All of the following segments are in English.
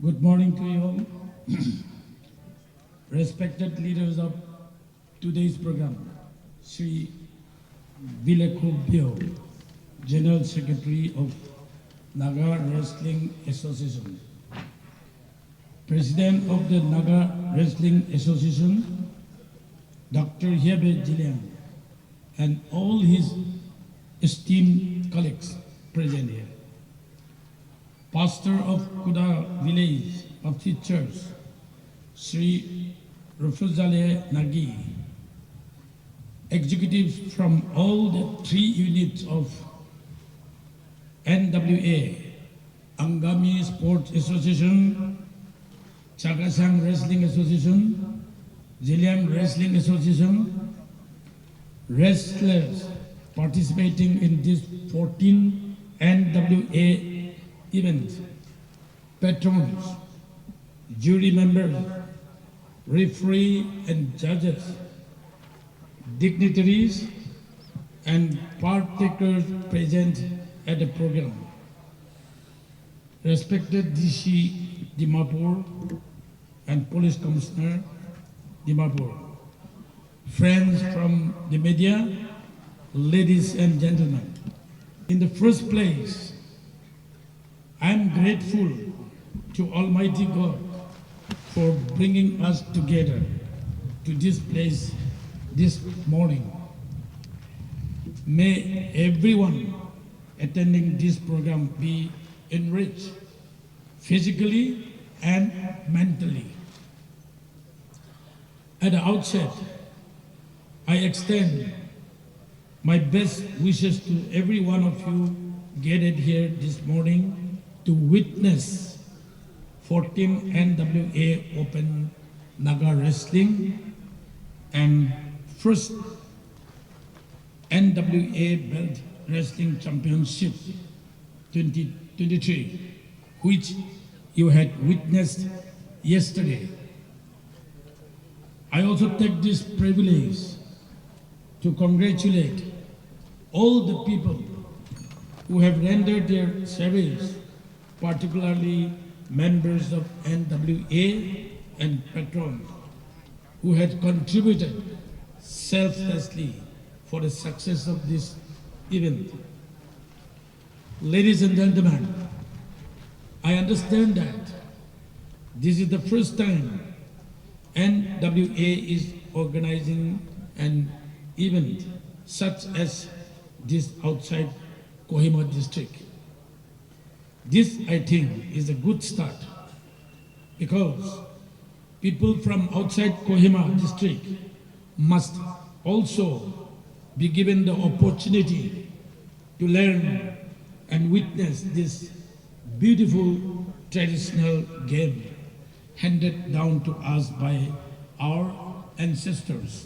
Good morning to you all. Respected leaders of today's program, Sri Zeliang, General Secretary of Naga Wrestling Association, President of the Naga Wrestling Association, Dr. Zeliang, and all his esteemed colleagues present here. Pastor of Kuda Village of the church, Sri Rufuzale Nagi, executives from all the 3 units of NWA, Angami Sports Association, Chakasang Wrestling Association, Zeliang Wrestling Association, wrestlers participating in this 14 NWA event, patrons, jury members, referee and judges, dignitaries, and partakers present at the program. Respected DC Dimapur and Police Commissioner Dimapur, friends from the media, ladies and gentlemen. In the first place, I am grateful to Almighty God for bringing us together to this place this morning. May everyone attending this program be enriched physically and mentally. At the outset, I extend my best wishes to every one of you gathered here this morning to witness 14 NWA Open Naga Wrestling and first NWA Belt Wrestling Championship 2023, which you had witnessed yesterday. I also take this privilege to congratulate all the people who have rendered their service, particularly members of NWA and patrons who had contributed selflessly for the success of this event. Ladies and gentlemen, I understand that this is the first time NWA is organizing an event such as this outside Kohima district. This, I think, is a good start because people from outside Kohima district must also be given the opportunity to learn and witness this beautiful traditional game handed down to us by our ancestors.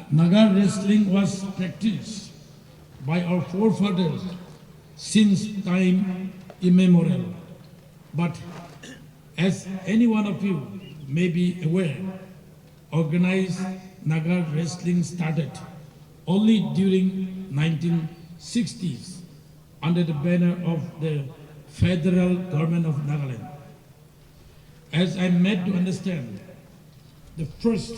Naga wrestling was practiced by our forefathers since time immemorial. But as any one of you may be aware, organized Naga wrestling started only during 1960s under the banner of the federal government of Nagaland. As I'm made to understand, the first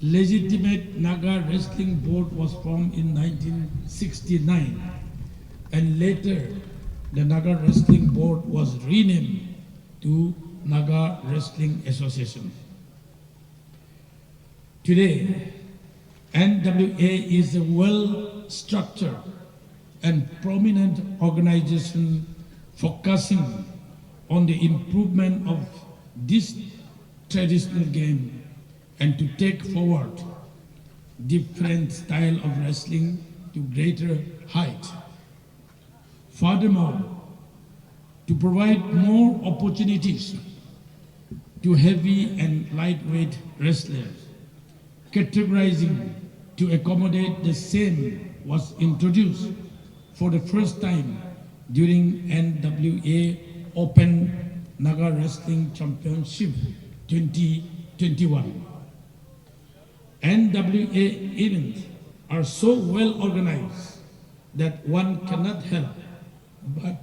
legitimate Naga wrestling board was formed in 1969, and later the Naga Wrestling Board was renamed to Naga Wrestling Association. Today, NWA is a well-structured and prominent organization focusing on the improvement of this traditional game and to take forward different style of wrestling to greater height. Furthermore, to provide more opportunities to heavy and lightweight wrestlers, categorizing to accommodate the same was introduced for the first time during NWA Open Naga Wrestling Championship 2021. NWA events are so well organized that one cannot help but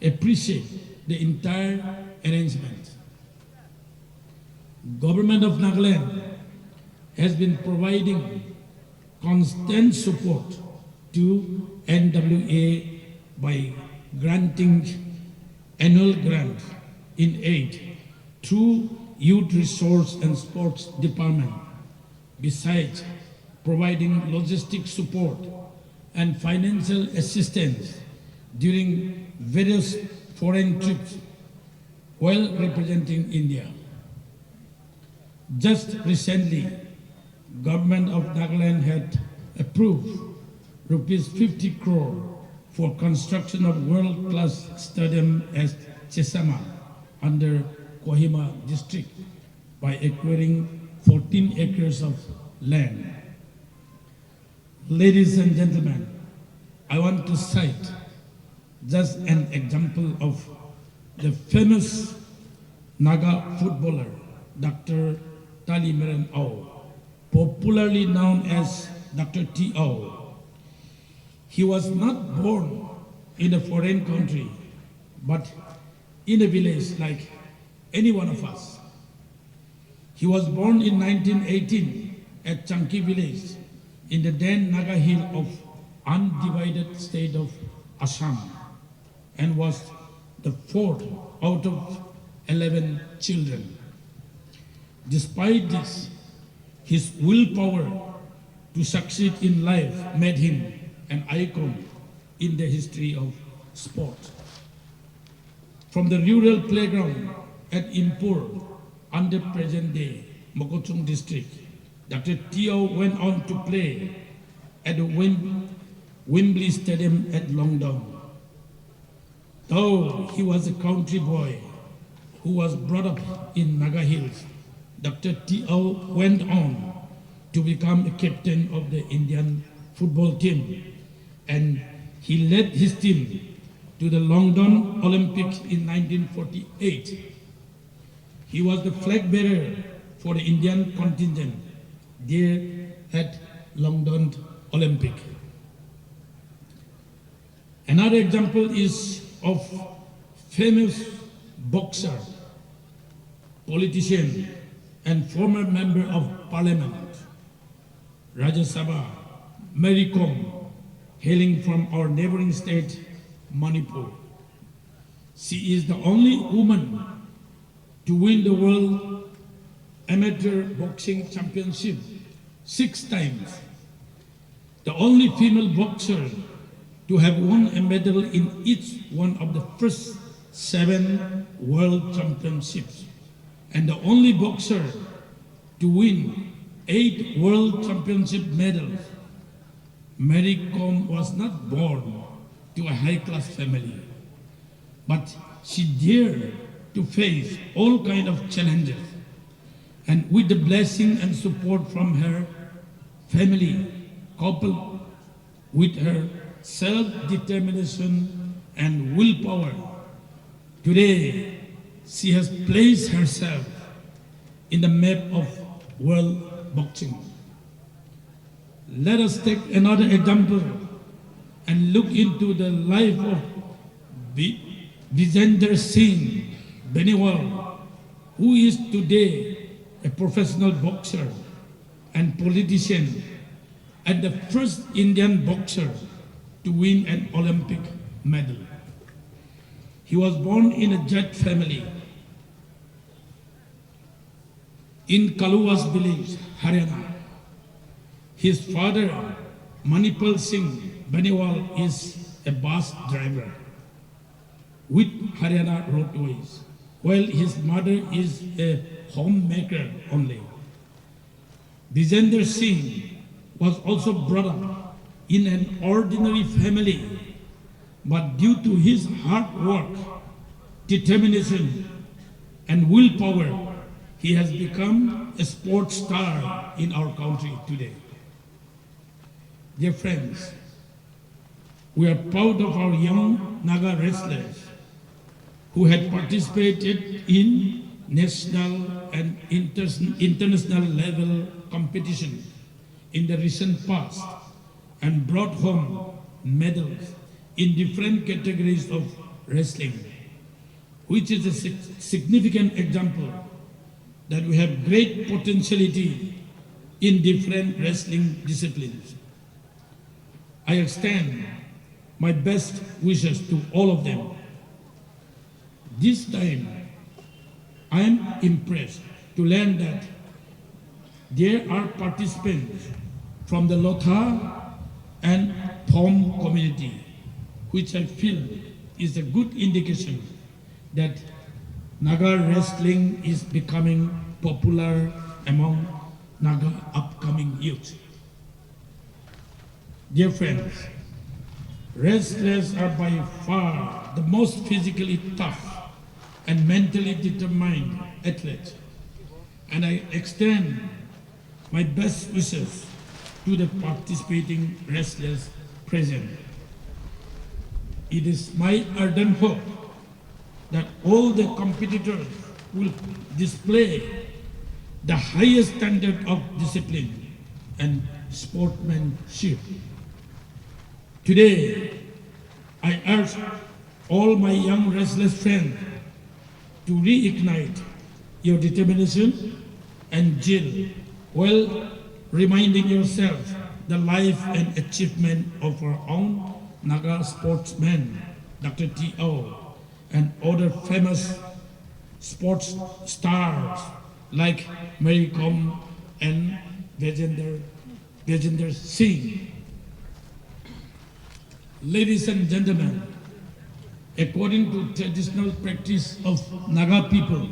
appreciate the entire arrangement. Government of Nagaland has been providing constant support to NWA by granting annual grant in aid through Youth Resource and Sports Department, besides providing logistic support and financial assistance during various foreign trips while representing India. Just recently, Government of Nagaland had approved rupees 50 crore for construction of world-class stadium at Chesama under Kohima district by acquiring 14 acres of land. Ladies and gentlemen, I want to cite just an example of the famous Naga footballer, Dr. Talimeran Au, popularly known as Dr. T.O. He was not born in a foreign country, but in a village like any one of us. He was born in 1918 at Chanki village in the then Naga Hill of undivided state of Assam, and was the fourth out of 11 children. Despite this, his willpower to succeed in life made him an icon in the history of sport. From the rural playground at Dimapur under present-day Mokochung district, Dr. Tio went on to play at the Wembley Stadium at Longdon. Though he was a country boy who was brought up in Naga Hills, Dr. Tio went on to become a captain of the Indian football team, and he led his team to the London Olympics in 1948. He was the flag bearer for the Indian contingent there at London Olympic. Another example is of famous boxer, politician, and former member of parliament, Rajya Sabha, Mary Kom, hailing from our neighboring state, Manipur. She is the only woman to win the World Amateur Boxing Championship 6 times, the only female boxer to have won a medal in each one of the first 7 World Championships, and the only boxer to win 8 World Championship medals. Mary Kom was not born to a high-class family, but she dared to face all kinds of challenges, and with the blessing and support from her family, coupled with her self-determination and willpower, today she has placed herself in the map of world boxing. Let us take another example and look into the life of Vijender Singh Beniwal, who is today a professional boxer and politician and the first Indian boxer to win an Olympic medal. He was born in a Jet family in Kaluwas village, Haryana. His father, Manipal Singh Beniwal, is a bus driver with Haryana Roadways, while his mother is a homemaker only. Vijender Singh was also brought up in an ordinary family, but due to his hard work, determination, and willpower, he has become a sports star in our country today. Dear friends, we are proud of our young Naga wrestlers who had participated in national and international level competition in the recent past and brought home medals in different categories of wrestling, which is a significant example that we have great potentiality in different wrestling disciplines. I extend my best wishes to all of them. This time, I am impressed to learn that there are participants from the Lotha and Thom community, which I feel is a good indication that Naga wrestling is becoming popular among Naga upcoming youth. Dear friends, wrestlers are by far the most physically tough and mentally determined athletes, and I extend my best wishes to the participating wrestlers present. It is my ardent hope that all the competitors will display the highest standard of discipline and sportsmanship. Today, I urge all my young wrestlers friends to reignite your determination and zeal while reminding yourself the life and achievement of our own Naga sportsman, Dr. T.O., and other famous sports stars like Mary Kom and Vijender Singh. Ladies and gentlemen, according to traditional practice of Naga people,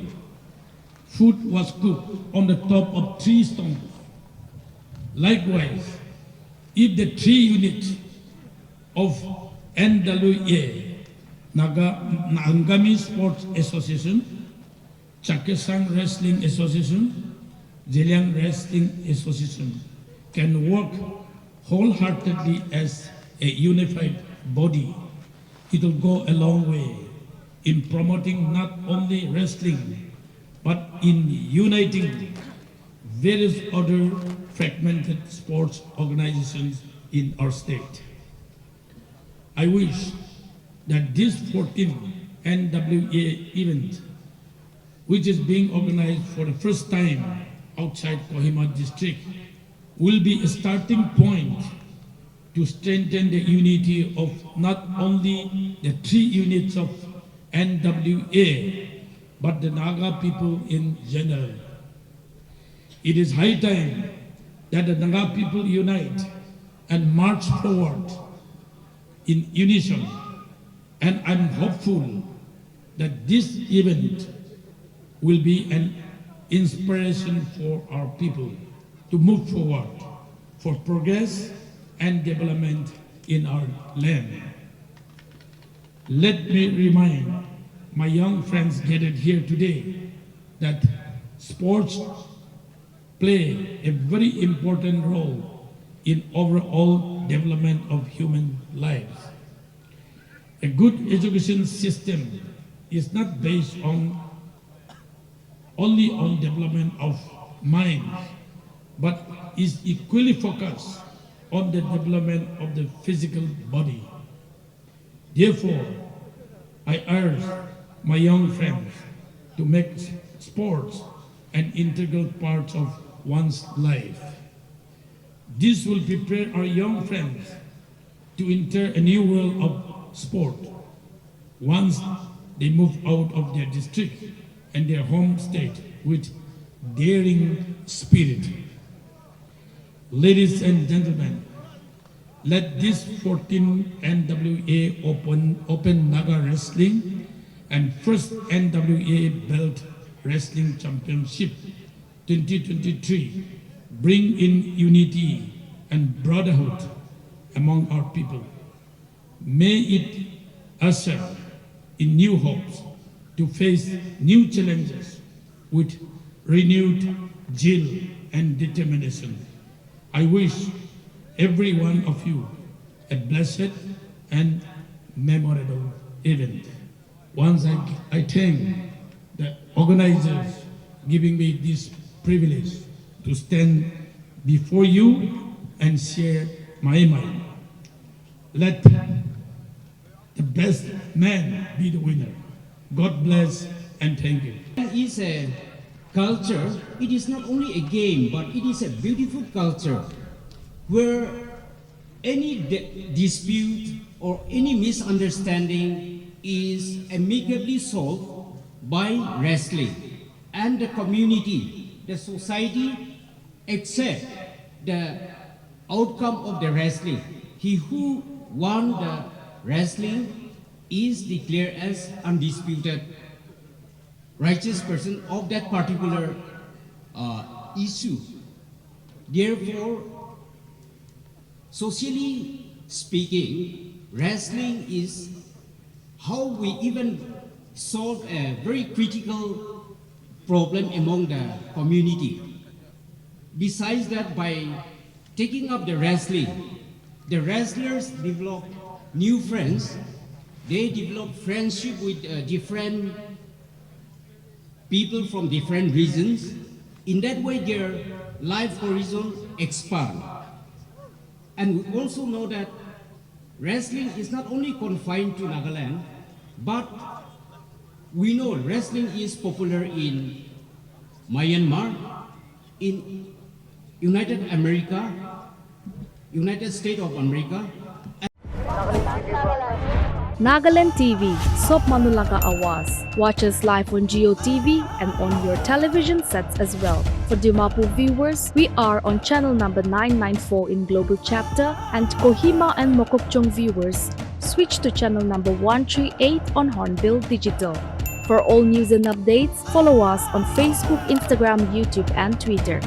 food was cooked on the top of 3 stones. Likewise, if the 3 units of NWA, Nangami Sports Association, Chakesang Wrestling Association, Zeliang Wrestling Association can work wholeheartedly as a unified body, it will go a long way in promoting not only wrestling, but in uniting various other fragmented sports organizations in our state. I wish that this 14th NWA event, which is being organized for the first time outside Kohima district, will be a starting point to strengthen the unity of not only the 3 units of NWA, but the Naga people in general. It is high time that the Naga people unite and march forward in unison, and I'm hopeful that this event will be an inspiration for our people to move forward for progress and development in our land. Let me remind my young friends gathered here today that sports play a very important role in overall development of human lives. A good education system is not based only on development of minds, but is equally focused on the development of the physical body. Therefore, I urge my young friends to make sports an integral part of one's life. This will prepare our young friends to enter a new world of sport once they move out of their district and their home state with daring spirit. Ladies and gentlemen, let this 14th NWA Open Naga Wrestling and first NWA Belt Wrestling Championship 2023 bring in unity and brotherhood among our people. May it usher in new hopes to face new challenges with renewed zeal and determination. I wish every one of you a blessed and memorable event. Once I thank the organizers giving me this privilege to stand before you and share my mind. Let the best man be the winner. God bless and thank you. It is a culture, it is not only a game, but it is a beautiful culture where any dispute or any misunderstanding is amicably solved by wrestling. And the community, the society accept the outcome of the wrestling. He who won the wrestling is declared as undisputed righteous person of that particular issue. Therefore, socially speaking, wrestling is how we even solve a very critical problem among the community. Besides that, by taking up the wrestling, the wrestlers develop new friends. They develop friendship with different people from different regions. In that way, their life horizon expand. And we also know that wrestling is not only confined to Nagaland, but we know wrestling is popular in Myanmar, in United States of America. Nagaland TV, Sob Manulaga Awas. Watch us live on Geo TV and on your television sets as well. For Dimapur viewers, we are on channel number 994 in Global Chapter, and Kohima and Mokokchung viewers, switch to channel number 138 on Hornbill Digital. For all news and updates, follow us on Facebook, Instagram, YouTube, and Twitter.